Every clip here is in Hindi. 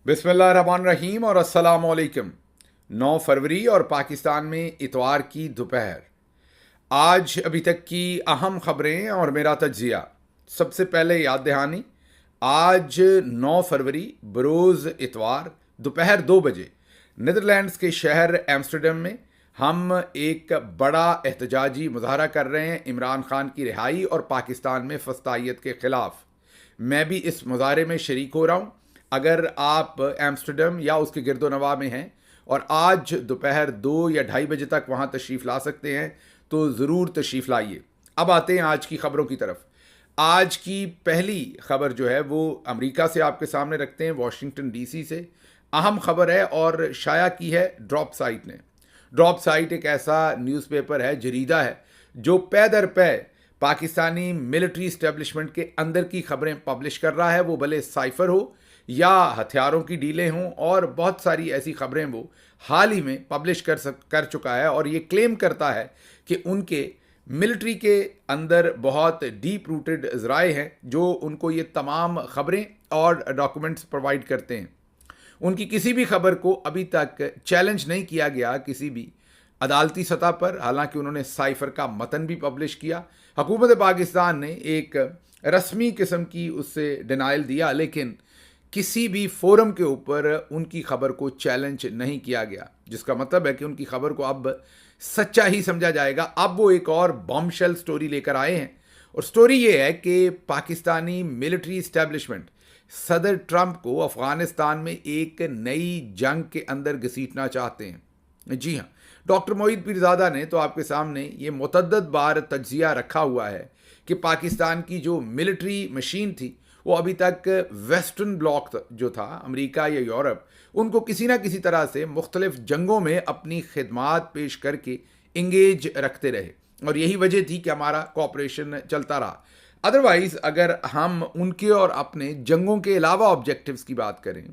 बिस्मिल्लाहिर्रहमानिर्रहीम और अस्सलाम वालेकुम। 9 फरवरी और पाकिस्तान में इतवार की दोपहर। आज अभी तक की अहम खबरें और मेरा तज्जिया। सबसे पहले याद दहानी, आज 9 फरवरी बरोज़ इतवार दोपहर 2 बजे नीदरलैंड्स के शहर एम्स्टर्डम में हम एक बड़ा एहतजाजी मुजाहरा कर रहे हैं इमरान खान की रिहाई और पाकिस्तान में फस्तायत के ख़िलाफ़। मैं भी इस मुजाहरे में शरीक हो रहा हूँ। अगर आप एम्स्टर्डम या उसके गिरदोनवा में हैं और आज दोपहर 2 या 2:30 बजे तक वहाँ तशरीफ़ ला सकते हैं तो ज़रूर तशरीफ़ लाइए। अब आते हैं आज की ख़बरों की तरफ। आज की पहली खबर जो है वो अमेरिका से आपके सामने रखते हैं, वाशिंगटन डीसी से। अहम खबर है और शाया की है ड्रॉप साइट ने। ड्रॉप साइट एक ऐसा न्यूज़पेपर है, जरीदा है, जो पै दर पै पाकिस्तानी मिलिट्री इस्टेब्लिशमेंट के अंदर की खबरें पब्लिश कर रहा है, वो भले साइफर हो या हथियारों की डीलें हों, और बहुत सारी ऐसी खबरें वो हाल ही में पब्लिश कर चुका है और ये क्लेम करता है कि उनके मिलिट्री के अंदर बहुत डीप रूटेड ज़राए हैं जो उनको ये तमाम खबरें और डॉक्यूमेंट्स प्रोवाइड करते हैं। उनकी किसी भी खबर को अभी तक चैलेंज नहीं किया गया किसी भी अदालती सतह पर, हालांकि उन्होंने साइफर का मतन भी पब्लिश किया। हुकूमत पाकिस्तान ने एक रस्मी किस्म की उससे डिनाइल दिया, लेकिन किसी भी फोरम के ऊपर उनकी खबर को चैलेंज नहीं किया गया, जिसका मतलब है कि उनकी खबर को अब सच्चा ही समझा जाएगा। अब वो एक और बॉम्बशेल स्टोरी लेकर आए हैं, और स्टोरी ये है कि पाकिस्तानी मिलिट्री इस्टेब्लिशमेंट सदर ट्रंप को अफगानिस्तान में एक नई जंग के अंदर घसीटना चाहते हैं। जी हाँ, डॉक्टर मोईद पीरजादा ने तो आपके सामने ये मुतद्दद बार तज्जिया रखा हुआ है कि पाकिस्तान की जो मिलिट्री मशीन थी वो अभी तक वेस्टर्न ब्लॉक जो था, अमेरिका या यूरोप, उनको किसी ना किसी तरह से मुख्तलिफ जंगों में अपनी खिदमात पेश करके इंगेज रखते रहे, और यही वजह थी कि हमारा कॉपरेशन चलता रहा। अदरवाइज़ अगर हम उनके और अपने जंगों के अलावा ऑब्जेक्टिव्स की बात करें,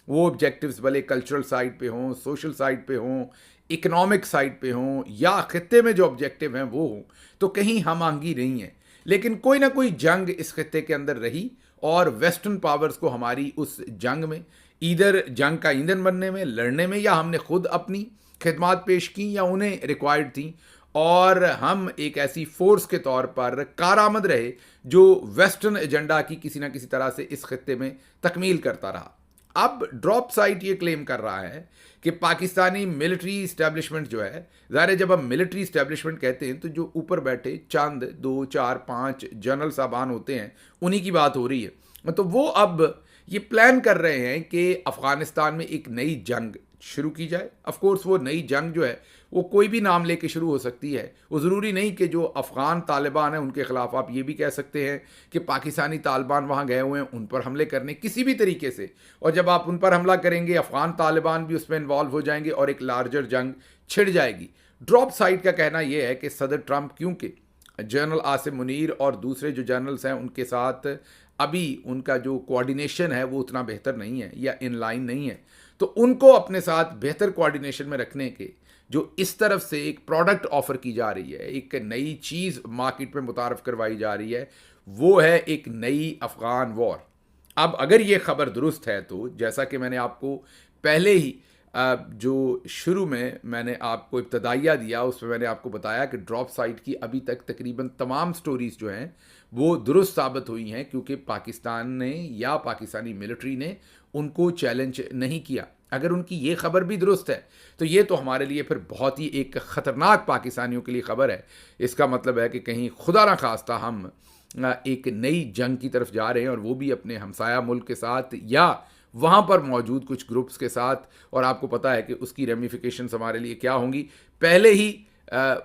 वो ऑब्जेक्टिव्स भले कल्चरल साइड पे हों, सोशल साइड पे हों, इकोनॉमिक साइड पे हों, या खित्ते में जो ऑब्जेक्टिव हैं वो हों, तो कहीं हम आंगी नहीं है। लेकिन कोई ना कोई जंग इस खित्ते के अंदर रही, और वेस्टर्न पावर्स को हमारी उस जंग में, इधर जंग का ईंधन बनने में, लड़ने में, या हमने खुद अपनी खिदमात पेश की या उन्हें रिक्वायर्ड थी, और हम एक ऐसी फोर्स के तौर पर कारआमद रहे जो वेस्टर्न एजेंडा की किसी ना किसी तरह से इस खित्ते में तकमील करता रहा। अब ड्रॉप साइट ये क्लेम कर रहा है कि पाकिस्तानी मिलिट्री इस्टेब्लिशमेंट जो है, ज़ाहिर, जब हम मिलिट्री इस्टेब्लिशमेंट कहते हैं तो जो ऊपर बैठे चंद 2 4 5 जनरल साहबान होते हैं, उन्हीं की बात हो रही है। तो वो अब ये प्लान कर रहे हैं कि अफ़गानिस्तान में एक नई जंग शुरू की जाए। ऑफ कोर्स वो नई जंग जो है वो कोई भी नाम लेके शुरू हो सकती है। वो ज़रूरी नहीं कि जो अफ़गान तालिबान हैं उनके ख़िलाफ़, आप ये भी कह सकते हैं कि पाकिस्तानी तालिबान वहाँ गए हुए हैं, उन पर हमले करने किसी भी तरीके से, और जब आप उन पर हमला करेंगे अफ़गान तालिबान भी उसमें इन्वॉल्व हो जाएंगे और एक लार्जर जंग छिड़ जाएगी। ड्रॉप साइट का कहना यह है कि सदर ट्रंप, क्योंकि जनरल आसिम मुनीर और दूसरे जो जनरल्स हैं उनके साथ अभी उनका जो कोऑर्डिनेशन है वो उतना बेहतर नहीं है या इन लाइन नहीं है, तो उनको अपने साथ बेहतर कोऑर्डिनेशन में रखने के जो इस तरफ से एक प्रोडक्ट ऑफर की जा रही है, एक नई चीज़ मार्केट में मुतारफ़ करवाई जा रही है, वो है एक नई अफ़गान वॉर। अब अगर ये खबर दुरुस्त है तो जैसा कि मैंने आपको पहले ही जो शुरू में मैंने आपको इब्तदाइया दिया उसमें मैंने आपको बताया कि ड्रॉप साइट की अभी तक तकरीबन तमाम स्टोरीज़ जो हैं वो दुरुस्त साबित हुई हैं, क्योंकि पाकिस्तान ने या पाकिस्तानी मिलिट्री ने उनको चैलेंज नहीं किया। अगर उनकी ये खबर भी दुरुस्त है तो ये तो हमारे लिए फिर बहुत ही एक ख़तरनाक पाकिस्तानियों के लिए ख़बर है। इसका मतलब है कि कहीं खुदा ना खास्ता हम एक नई जंग की तरफ जा रहे हैं, और वो भी अपने हमसाया मुल्क के साथ या वहाँ पर मौजूद कुछ ग्रुप्स के साथ, और आपको पता है कि उसकी रेमिफिकेशंस हमारे लिए क्या होंगी। पहले ही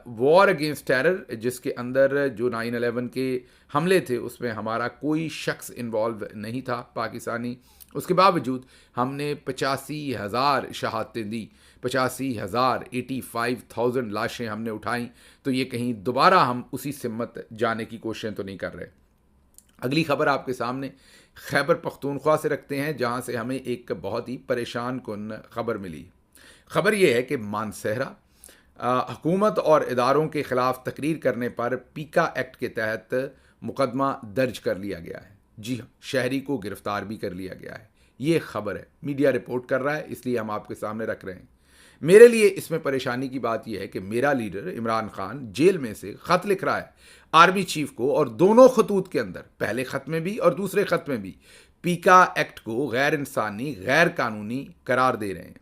वॉर अगेंस्ट टेरर जिसके अंदर जो 9/11 के हमले थे उसमें हमारा कोई शख्स इन्वॉल्व नहीं था पाकिस्तानी, उसके बावजूद हमने 85,000 शहादतें दी, 85,000 85,000 लाशें हमने उठाई। तो ये कहीं दोबारा हम उसी सिमत जाने की कोशिशें तो नहीं कर रहे। अगली खबर आपके सामने खैबर पख्तूनख्वा से रखते हैं, जहां से हमें एक बहुत ही परेशान कुन खबर मिली। खबर यह है कि मानसहरा हुकूमत और इदारों के ख़िलाफ़ तकरीर करने पर पीका एक्ट के तहत मुकदमा दर्ज कर लिया गया है। जी हाँ, शहरी को गिरफ्तार भी कर लिया गया है। ये खबर है, मीडिया रिपोर्ट कर रहा है, इसलिए हम आपके सामने रख रहे हैं। मेरे लिए इसमें परेशानी की बात यह है कि मेरा लीडर इमरान खान जेल में से खत लिख रहा है आर्मी चीफ को, और दोनों खतूत के अंदर, पहले खत में भी और दूसरे खत में भी, पीका एक्ट को गैर इंसानी, गैर कानूनी करार दे रहे हैं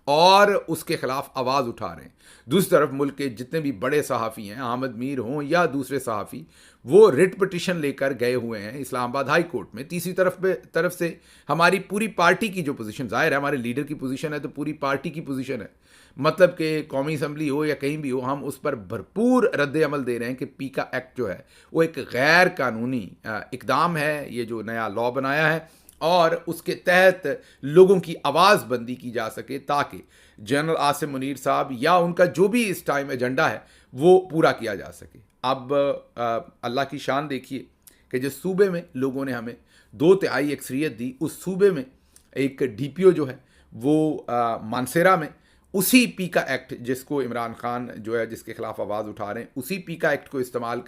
और उसके खिलाफ आवाज़ उठा रहे हैं। दूसरी तरफ मुल्क के जितने भी बड़े सहाफ़ी हैं, अहमद मीर हों या दूसरे सहाफ़ी, वो रिट पिटिशन लेकर गए हुए हैं इस्लामाबाद हाई कोर्ट में। तीसरी तरफ से हमारी पूरी पार्टी की जो पोजीशन, ज़ाहिर है हमारे लीडर की पोजीशन है तो पूरी पार्टी की पोजीशन है, मतलब कि कौमी असम्बली हो या कहीं भी हो, हम उस पर भरपूर रद्द अमल दे रहे हैं कि पीका एक्ट जो है वो एक गैर कानूनी इकदाम है, ये जो नया लॉ बनाया है, और उसके तहत लोगों की आवाज़ बंदी की जा सके ताकि जनरल आसिम मुनीर साहब या उनका जो भी इस टाइम एजेंडा है वो पूरा किया जा सके। अब अल्लाह की शान देखिए कि जिस सूबे में लोगों ने हमें 2/3 अक्सरियत दी, उस सूबे में एक डीपीओ जो है वो मानसेरा में उसी पीका एक्ट, जिसको इमरान खान जो है जिसके खिलाफ आवाज़ उठा रहे हैं, उसी पीका एक्ट को इस्तेमाल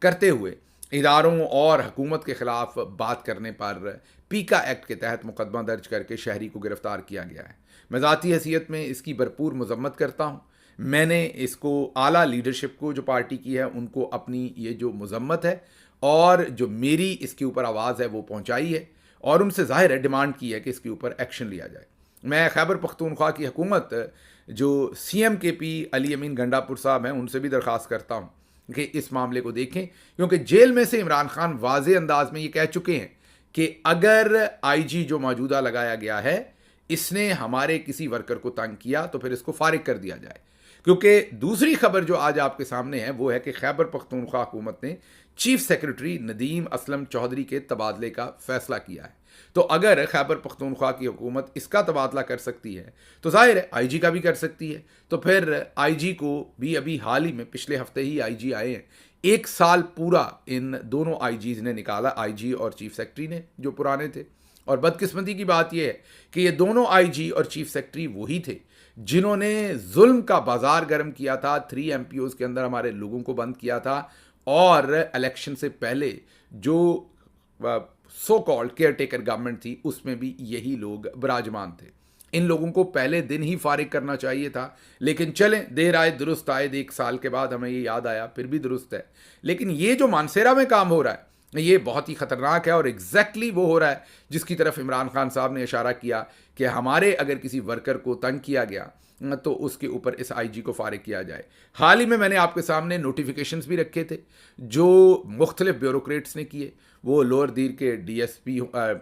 करते हुए इदारों और हुकूमत के ख़िलाफ़ बात करने पर पीका एक्ट के तहत मुकदमा दर्ज करके शहरी को गिरफ़्तार किया गया है। मैं ज़ाती हैसियत में इसकी भरपूर मज़म्मत करता हूँ। मैंने इसको आला लीडरशिप को जो पार्टी की है उनको अपनी ये जो मज़म्मत है और जो मेरी इसके ऊपर आवाज़ है वो पहुँचाई है, और उनसे ज़ाहिर है डिमांड की है कि इसके ऊपर एक्शन लिया जाए। मैं खैबर पख्तूनख्वा की हुकूमत, जो CMKP अली अमीन गंडापुर साहब हैं, उनसे भी दरख्वास्त करता हूँ कि इस मामले को देखें, क्योंकि जेल में से इमरान खान वाज़े अंदाज में ये कह चुके हैं कि अगर IG जो मौजूदा लगाया गया है इसने हमारे किसी वर्कर को तंग किया तो फिर इसको फारिग कर दिया जाए। क्योंकि दूसरी खबर जो आज आपके सामने है वो है कि खैबर पख्तूनख्वा हुकूमत ने चीफ सेक्रेटरी नदीम असलम चौधरी के तबादले का फैसला किया है। तो अगर खैबर पख्तूनख्वा की हुकूमत इसका तबादला कर सकती है तो जाहिर है IG का भी कर सकती है। तो फिर IG को भी अभी हाल ही में पिछले हफ्ते ही IG आए हैं, 1 साल पूरा इन दोनों IGs ने निकाला, IG और चीफ सेक्रेटरी ने जो पुराने थे। और बदकिस्मती की बात यह है कि ये दोनों IG और चीफ सेक्रेटरी वही थे जिन्होंने जुल्म का बाजार गर्म किया था, 3 MPOs के अंदर हमारे लोगों को बंद किया था, और इलेक्शन से पहले जो so called care taker government थी उसमें भी यही लोग विराजमान थे। इन लोगों को पहले दिन ही फारिग करना चाहिए था, लेकिन चलें, देर आए दुरुस्त आए, 1 साल के बाद हमें ये याद आया, फिर भी दुरुस्त है। लेकिन ये जो मानसेरा में काम हो रहा है ये बहुत ही ख़तरनाक है, और एग्जैक्टली वो हो रहा है जिसकी तरफ इमरान खान साहब ने इशारा किया कि हमारे अगर किसी वर्कर को तंग किया गया तो उसके ऊपर इस IG को फारिग किया जाए। हाल ही में मैंने आपके सामने नोटिफिकेशंस भी रखे थे जो मुख्तलिफ ब्यूरोक्रेट्स ने किए, वो लोअर दीर के DSP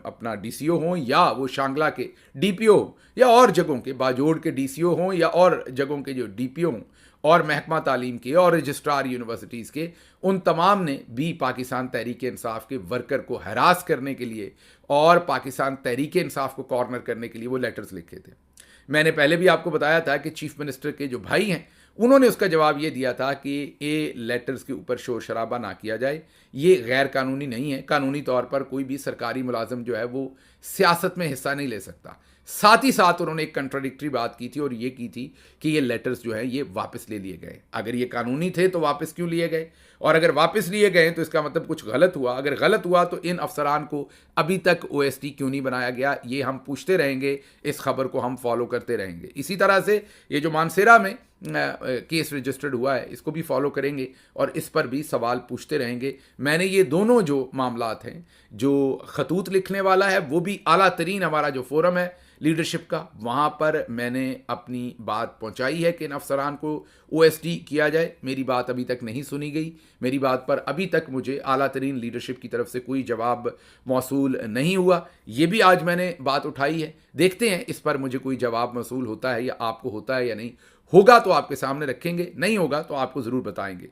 अपना DCO हों, या वो शांगला के DPO हों, या और जगहों के बाजोड़ के DCO हों, या और जगहों के जो DPO हों, और महकमा तालीम के और रजिस्ट्रार यूनिवर्सिटीज़ के, उन तमाम ने भी पाकिस्तान तहरीक इंसाफ के वर्कर को हरास करने के लिए और पाकिस्तान तहरीक इंसाफ को कॉर्नर करने के लिए वो लेटर्स लिखे थे। मैंने पहले भी आपको बताया था कि चीफ मिनिस्टर के जो भाई हैं उन्होंने उसका जवाब ये दिया था कि ये लेटर्स के ऊपर शोर शराबा ना किया जाए, ये गैर कानूनी नहीं है, कानूनी तौर पर कोई भी सरकारी मुलाजिम जो है वो सियासत में हिस्सा नहीं ले सकता। साथ ही साथ उन्होंने एक कंट्राडिक्टरी बात की थी और ये की थी कि ये लेटर्स जो हैं ये वापस ले लिए गए। अगर ये कानूनी थे तो वापस क्यों लिए गए, और अगर वापस लिए गए तो इसका मतलब कुछ गलत हुआ। अगर गलत हुआ तो इन अफसरान को अभी तक OSD क्यों नहीं बनाया गया, ये हम पूछते रहेंगे, इस खबर को हम फॉलो करते रहेंगे। इसी तरह से ये जो मानसेरा में केस रजिस्टर्ड हुआ है इसको भी फॉलो करेंगे और इस पर भी सवाल पूछते रहेंगे। मैंने ये दोनों जो मामलात हैं, जो खतूत लिखने वाला है वो भी आला तरीन हमारा जो फोरम है लीडरशिप का, वहाँ पर मैंने अपनी बात पहुँचाई है कि इन अफसरान को OSD किया जाए। मेरी बात अभी तक नहीं सुनी गई, मेरी बात पर अभी तक मुझे आला तरीन लीडरशिप की तरफ से कोई जवाब मौसूल नहीं हुआ। ये भी आज मैंने बात उठाई है, देखते हैं इस पर मुझे कोई जवाब मौसूल होता है या आपको होता है या नहीं। होगा तो आपके सामने रखेंगे, नहीं होगा तो आपको ज़रूर बताएंगे।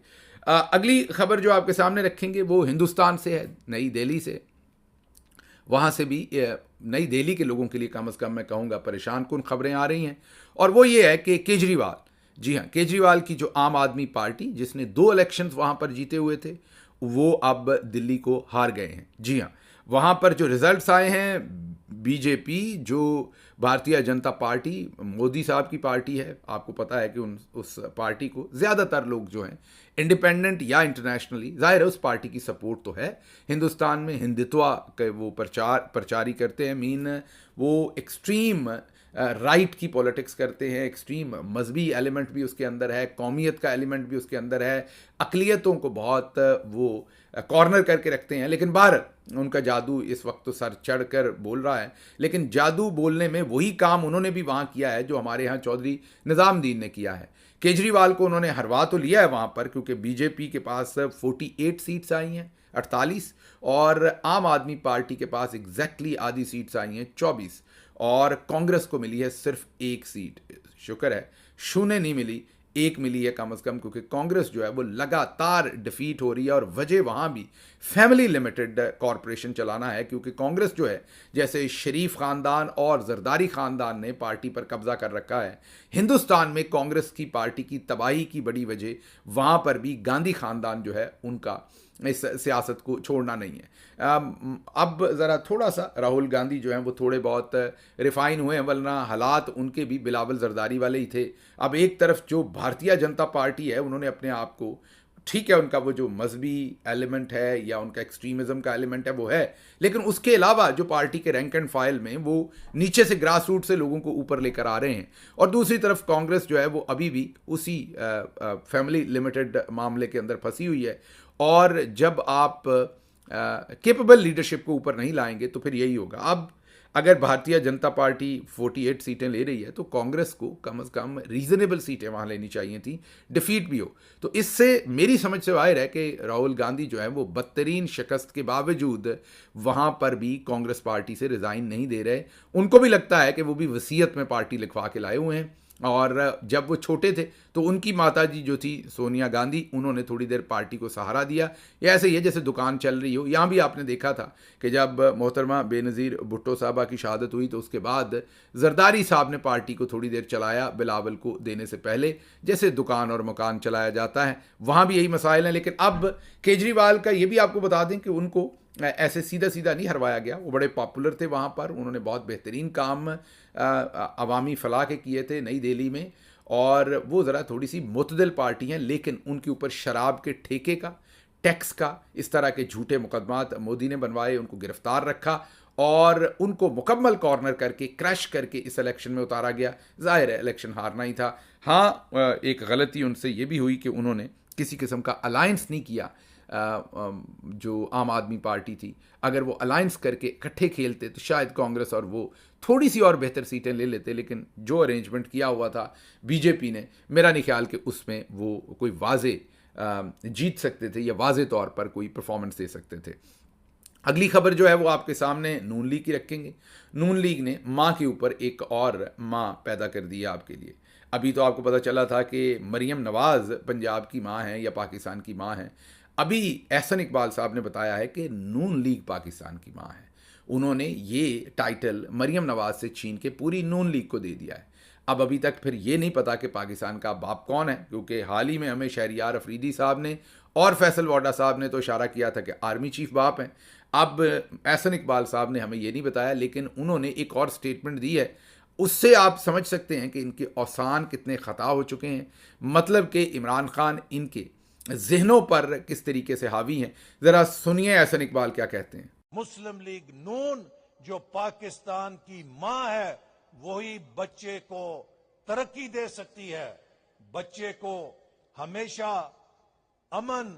अगली खबर जो आपके सामने रखेंगे वो हिंदुस्तान से है, नई दिल्ली से। वहाँ से भी नई दिल्ली के लोगों के लिए कम से कम मैं कहूँगा परेशान कुन खबरें आ रही हैं, और वो ये है कि केजरीवाल, जी हाँ, केजरीवाल की जो आम आदमी पार्टी जिसने 2 इलेक्शंस वहाँ पर जीते हुए थे वो अब दिल्ली को हार गए हैं। जी हाँ, वहाँ पर जो रिजल्ट्स आए हैं बीजेपी जो भारतीय जनता पार्टी मोदी साहब की पार्टी है, आपको पता है कि उस पार्टी को ज़्यादातर लोग जो हैं इंडिपेंडेंट या इंटरनेशनली, जाहिर है उस पार्टी की सपोर्ट तो है। हिंदुस्तान में हिंदुत्व के वो प्रचारी करते हैं, मीन वो एक्सट्रीम राइट की पॉलिटिक्स करते हैं, एक्सट्रीम मजहबी एलिमेंट भी उसके अंदर है, कौमियत का एलिमेंट भी उसके अंदर है, अकलियतों को बहुत वो कॉर्नर करके रखते हैं। लेकिन बाहर उनका जादू इस वक्त तो सर चढ़ कर बोल रहा है, लेकिन जादू बोलने में वही काम उन्होंने भी वहाँ किया है जो हमारे यहाँ चौधरी निज़ामुद्दीन ने किया है। केजरीवाल को उन्होंने हरवा तो लिया है वहाँ पर, क्योंकि बीजेपी के पास 48 सीट्स आई हैं, 48, और आम आदमी पार्टी के पास एग्जैक्टली आधी सीट्स आई हैं, 24, और कांग्रेस को मिली है सिर्फ एक सीट। शुक्र है शून्य नहीं मिली, एक मिली है कम से कम, क्योंकि कांग्रेस जो है वो लगातार डिफीट हो रही है। और वजह वहाँ भी फैमिली लिमिटेड कॉरपोरेशन चलाना है, क्योंकि कांग्रेस जो है, जैसे शरीफ ख़ानदान और जरदारी ख़ानदान ने पार्टी पर कब्जा कर रखा है, हिंदुस्तान में कांग्रेस की पार्टी की तबाही की बड़ी वजह वहाँ पर भी गांधी ख़ानदान जो है उनका इस सियासत को छोड़ना नहीं है। अब ज़रा थोड़ा सा राहुल गांधी जो हैं वो थोड़े बहुत रिफाइन हुए हैं, वरना हालात उनके भी बिलावल जरदारी वाले ही थे। अब एक तरफ जो भारतीय जनता पार्टी है, उन्होंने अपने आप को, ठीक है उनका वो जो मजहबी एलिमेंट है या उनका एक्सट्रीमिज़म का एलिमेंट है वो है, लेकिन उसके अलावा जो पार्टी के रैंक एंड फाइल में वो नीचे से ग्रास रूट से लोगों को ऊपर लेकर आ रहे हैं। और दूसरी तरफ कांग्रेस जो है वो अभी भी उसी फैमिली लिमिटेड मामले के अंदर फंसी हुई है। और जब आप कैपेबल लीडरशिप को ऊपर नहीं लाएंगे तो फिर यही होगा। अब अगर भारतीय जनता पार्टी 48 सीटें ले रही है तो कांग्रेस को कम से कम रीजनेबल सीटें वहाँ लेनी चाहिए थी, डिफीट भी हो। तो इससे मेरी समझ से बाहर है कि राहुल गांधी जो है वो बदतरीन शिकस्त के बावजूद वहाँ पर भी कांग्रेस पार्टी से रिज़ाइन नहीं दे रहे। उनको भी लगता है कि वो भी वसीयत में पार्टी लिखवा के लाए हुए हैं, और जब वो छोटे थे तो उनकी माताजी जो थी सोनिया गांधी, उन्होंने थोड़ी देर पार्टी को सहारा दिया। या ऐसे ही है जैसे दुकान चल रही हो। यहाँ भी आपने देखा था कि जब मोहतरमा बेनज़ीर भुट्टो साहबा की शहादत हुई तो उसके बाद जरदारी साहब ने पार्टी को थोड़ी देर चलाया, बिलावल को देने से पहले, जैसे दुकान और मकान चलाया जाता है, वहाँ भी यही मसाइल हैं। लेकिन अब केजरीवाल का ये भी आपको बता दें कि उनको ऐसे सीधा सीधा नहीं हरवाया गया। वो बड़े पॉपुलर थे वहाँ पर, उन्होंने बहुत बेहतरीन काम अवामी फलाह के किए थे नई दिल्ली में। और वो ज़रा थोड़ी सी मुतदिल पार्टी हैं, लेकिन उनके ऊपर शराब के ठेके का, टैक्स का, इस तरह के झूठे मुकदमात मोदी ने बनवाए, उनको गिरफ्तार रखा और उनको मुकम्मल कॉर्नर करके, क्रैश करके इस इलेक्शन में उतारा गया। जाहिर है इलेक्शन हारना ही था। हाँ, एक गलती उनसे ये भी हुई कि उन्होंने किसी किस्म का अलायंस नहीं किया जो आम आदमी पार्टी थी। अगर वो अलायंस करके इकट्ठे खेलते तो शायद कांग्रेस और वो थोड़ी सी और बेहतर सीटें ले लेते। लेकिन जो अरेंजमेंट किया हुआ था बीजेपी ने, मेरा नहीं ख्याल कि उसमें वो कोई वाजे जीत सकते थे या वाजे तौर पर कोई परफॉर्मेंस दे सकते थे। अगली खबर जो है वो आपके सामने नून लीग की रखेंगे। नून लीग ने माँ के ऊपर एक और माँ पैदा कर दी है आपके लिए। अभी तो आपको पता चला था कि मरियम नवाज़ पंजाब की माँ हैं या पाकिस्तान की माँ हैं। अभी एहसन इकबाल साहब ने बताया है कि नून लीग पाकिस्तान की माँ है। उन्होंने ये टाइटल मरियम नवाज़ से छीन के पूरी नून लीग को दे दिया है। अब अभी तक फिर ये नहीं पता कि पाकिस्तान का बाप कौन है, क्योंकि हाल ही में हमें शहरियार अफरीदी साहब ने और फैसल वाडा साहब ने तो इशारा किया था कि आर्मी चीफ बाप हैं। अब एहसन इकबाल साहब ने हमें ये नहीं बताया, लेकिन उन्होंने एक और स्टेटमेंट दी है। उससे आप समझ सकते हैं कि इनके औसान कितने ख़ता हो चुके हैं, मतलब कि इमरान खान इनके जहनों पर किस तरीके से हावी हैं। ज़रा सुनिए एहसन इकबाल क्या कहते हैं। मुस्लिम लीग नून जो पाकिस्तान की मां है, वही बच्चे को तरक्की दे सकती है। बच्चे को हमेशा अमन,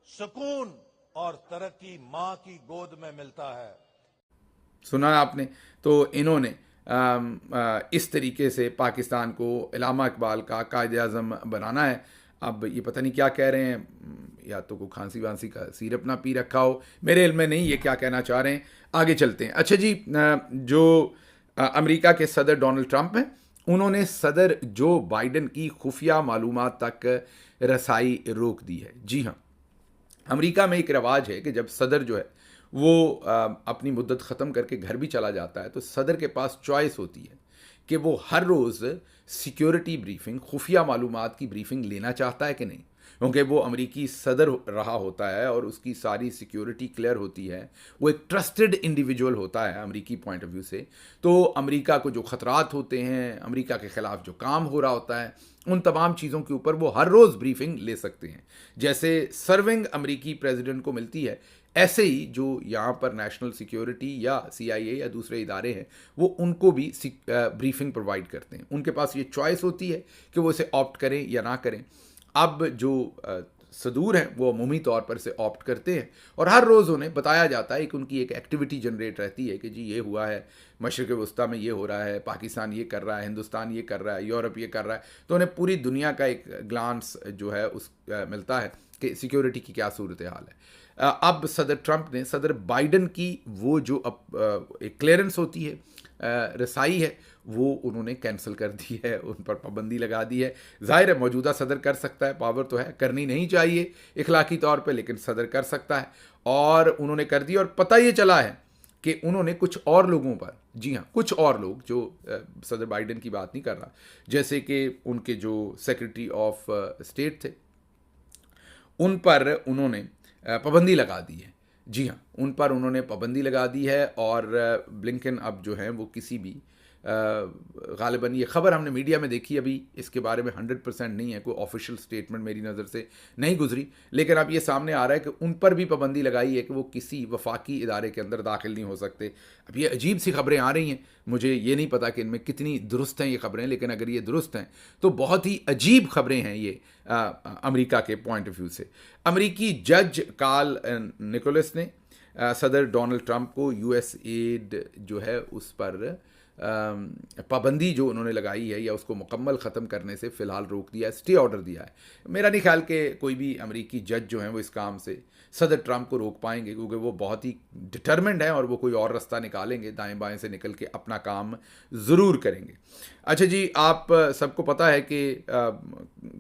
सुकून और तरक्की मां की गोद में मिलता है। सुना आपने। तो इन्होंने इस तरीके से पाकिस्तान को इलामा इकबाल का कायद आज़म बनाना है। अब ये पता नहीं क्या कह रहे हैं, या तो कोई खांसी वांसी का सिरप ना पी रखा हो, मेरे इल्म में नहीं ये क्या कहना चाह रहे हैं। आगे चलते हैं। अच्छा जी, जो अमेरिका के सदर डोनाल्ड ट्रंप हैं, उन्होंने सदर जो बाइडन की खुफिया मालूमात तक रसाई रोक दी है। जी हाँ, अमेरिका में एक रिवाज है कि जब सदर जो है वो अपनी मुद्दत ख़त्म करके घर भी चला जाता है तो सदर के पास चॉइस होती है कि वो हर रोज़ सिक्योरिटी ब्रीफिंग, खुफिया मालूमात की ब्रीफिंग लेना चाहता है कि नहीं। क्योंकि वो अमेरिकी सदर रहा होता है और उसकी सारी सिक्योरिटी क्लियर होती है, वो एक ट्रस्टेड इंडिविजुअल होता है अमेरिकी पॉइंट ऑफ व्यू से। तो अमेरिका को जो ख़तरात होते हैं, अमेरिका के ख़िलाफ़ जो काम हो रहा होता है, उन तमाम चीज़ों के ऊपर वो हर रोज़ ब्रीफिंग ले सकते हैं। जैसे सर्विंग अमेरिकी प्रेसिडेंट को मिलती है, ऐसे ही जो यहाँ पर नेशनल सिक्योरिटी या CIA या दूसरे इदारे हैं, वो उनको भी ब्रीफिंग प्रोवाइड करते हैं। उनके पास ये चॉइस होती है कि वो इसे ऑप्ट करें या ना करें। अब जो सदूर हैं वो अमूमी तौर पर इसे ऑप्ट करते हैं और हर रोज़ उन्हें बताया जाता है कि उनकी एक एक्टिविटी जनरेट रहती है कि जी ये हुआ है, मशरिक़ वस्ता में ये हो रहा है, पाकिस्तान ये कर रहा है, हिंदुस्तान ये कर रहा है, यूरोप ये कर रहा है। तो उन्हें पूरी दुनिया का एक ग्लांस जो है उस मिलता है कि सिक्योरिटी की क्या सूरत हाल है। अब सदर ट्रंप ने सदर बाइडन की वो जो एक क्लियरेंस होती है, रसाई है, वो उन्होंने कैंसिल कर दी है, उन पर पाबंदी लगा दी है। ज़ाहिर है मौजूदा सदर कर सकता है, पावर तो है, करनी नहीं चाहिए इखलाकी तौर पे, लेकिन सदर कर सकता है और उन्होंने कर दी। और पता ये चला है कि उन्होंने कुछ और लोगों पर, जी हाँ कुछ और लोग, जो सदर बाइडन की बात नहीं कर रहा, जैसे कि उनके जो सेक्रेटरी ऑफ स्टेट थे, उन पर उन्होंने पाबंदी लगा दी है। जी हाँ, उन पर उन्होंने पाबंदी लगा दी है और ब्लिंकन अब जो हैं वो किसी भी गालिबन ये ख़बर हमने मीडिया में देखी, अभी इसके बारे में 100% नहीं है, कोई ऑफिशियल स्टेटमेंट मेरी नज़र से नहीं गुजरी, लेकिन अब ये सामने आ रहा है कि उन पर भी पाबंदी लगाई है कि वो किसी वफाकी इदारे के अंदर दाखिल नहीं हो सकते। अब ये अजीब सी खबरें आ रही हैं, मुझे ये नहीं पता कि इनमें कितनी दुरुस्त हैं ये खबरें, लेकिन अगर ये दुरुस्त हैं तो बहुत ही अजीब खबरें हैं ये अमेरिका के पॉइंट ऑफ व्यू से। अमेरिकी जज कार्ल निकोलस ने सदर डोनाल्ड ट्रंप को US एड जो है उस पर पाबंदी जो उन्होंने लगाई है या उसको मुकम्मल ख़त्म करने से फ़िलहाल रोक दिया है, स्टे ऑर्डर दिया है। मेरा नहीं ख्याल कि कोई भी अमेरिकी जज जो हैं वो इस काम से सदर ट्रंप को रोक पाएंगे, क्योंकि वो बहुत ही डिटर्मिन्ड हैं और वो कोई और रास्ता निकालेंगे, दाएं बाएं से निकल के अपना काम ज़रूर करेंगे। अच्छा जी, आप सबको पता है कि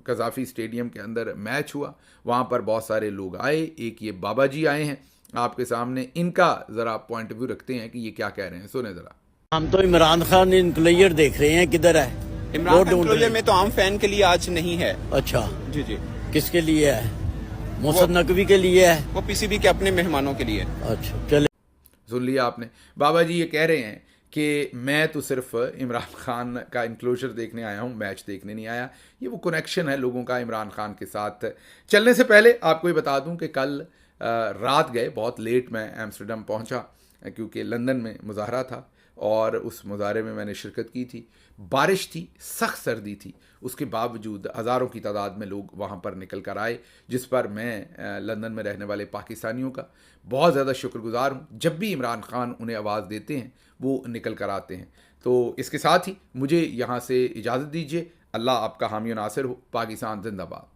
कज़ाफ़ी स्टेडियम के अंदर मैच हुआ, वहाँ पर बहुत सारे लोग आए, एक ये बाबा जी आए हैं आपके सामने, इनका ज़रा पॉइंट ऑफ व्यू रखते हैं कि ये क्या कह रहे हैं, सुने ज़रा। हम तो इमरान खान इनक्लोजर देख रहे हैं, किधर है? इमरान खान इनक्लोजर में तो आम फैन के लिए आज नहीं है। अच्छा जी जी, किसके लिए है? मोहसिन नकवी के लिए है? वो PCB के अपने मेहमानों के लिए। अच्छा चले, सुन लिया आपने। बाबा जी ये कह रहे हैं कि मैं तो सिर्फ इमरान खान का इंक्लोजर देखने आया हूँ, मैच देखने नहीं आया। ये वो कनेक्शन है लोगों का इमरान खान के साथ। चलने से पहले आपको ये बता दूं कि कल रात गए, बहुत लेट मैं एम्स्टर्डम पहुँचा क्योंकि लंदन में मुजाहरा था और उस मुजाहरे में मैंने शिरकत की थी। बारिश थी, सख्त सर्दी थी, उसके बावजूद हज़ारों की तादाद में लोग वहाँ पर निकल कर आए, जिस पर मैं लंदन में रहने वाले पाकिस्तानियों का बहुत ज़्यादा शुक्रगुजार हूँ। जब भी इमरान खान उन्हें आवाज़ देते हैं वो निकल कर आते हैं। तो इसके साथ ही मुझे यहाँ से इजाज़त दीजिए। अल्लाह आपका हामी नासिर हो। पाकिस्तान जिंदाबाद।